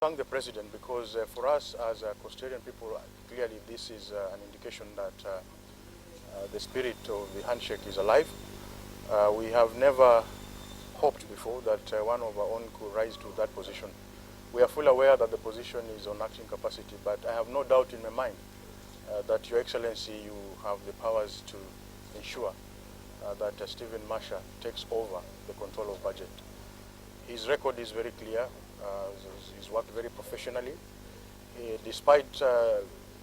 thank the President because for us as Coastarian people, clearly this is an indication that the spirit of the handshake is alive. We have never hoped before that one of our own could rise to that position. We are fully aware that the position is on acting capacity, but I have no doubt in my mind that Your Excellency, you have the powers to ensure that Stephen Masha takes over the control of budget. His record is very clear. He's worked very professionally. Despite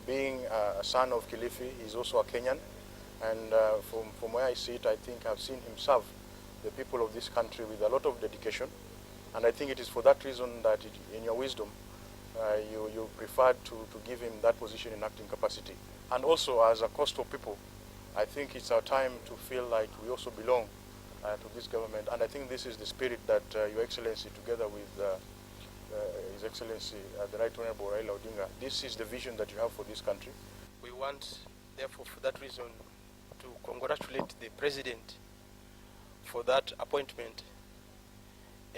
being a son of KIlifi, he's also a Kenyan. And from where I sit, I think I've seen him serve the people of this country with a lot of dedication. And I think it is for that reason that in your wisdom, you preferred to give him that position in acting capacity. And also as a coastal people, I think it's our time to feel like we also belong to this government. And I think this is the spirit that Your Excellency, together with His Excellency, the Right Honorable Raila Odinga, this is the vision that you have for this country. We want, therefore, for that reason, to congratulate the President for that appointment,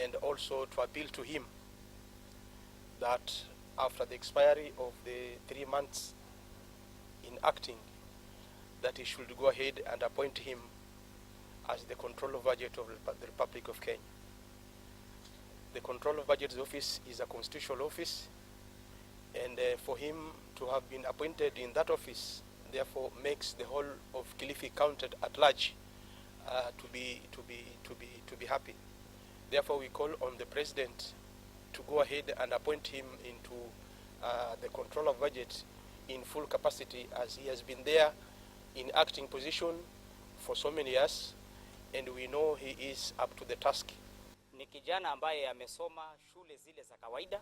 and also to appeal to him that after the expiry of the 3 months in acting, that he should go ahead and appoint him as the Controller of Budget of the Republic of Kenya. The Controller of Budget office is a constitutional office, and for him to have been appointed in that office, therefore makes the whole of KIlifi County at large to be happy. Therefore, we call on the President to go ahead and appoint him into the Controller of Budget in full capacity, as he has been there in acting position for so many years, and we know he is up to the task. Ni kijana ambaye amesoma shule zile za kawaida,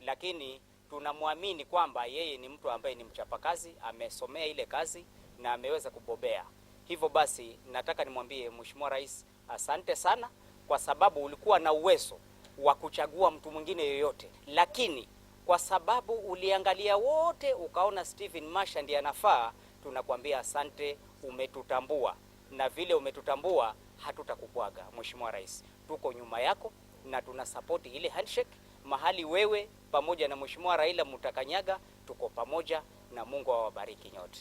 lakini tunamwamini kwamba yeye ni mtu ambaye ni mchapakazi, amesomea ile kazi na ameweza kubobea. Hivyo basi nataka nimwambie Mheshimiwa Rais asante sana, kwa sababu ulikuwa na uwezo wa kuchagua mtu mwingine yoyote, lakini kwa sababu uliangalia wote ukaona Stephen Masha ndiye anafaa, tunakwambia asante, umetutambua, na vile umetutambua hatutakubwaga. Mheshimiwa Rais, tuko nyuma yako na tuna support ile handshake. Mahali wewe pamoja na Mheshimiwa Raila mutakanyaga, tuko pamoja, na Mungu awabariki nyote.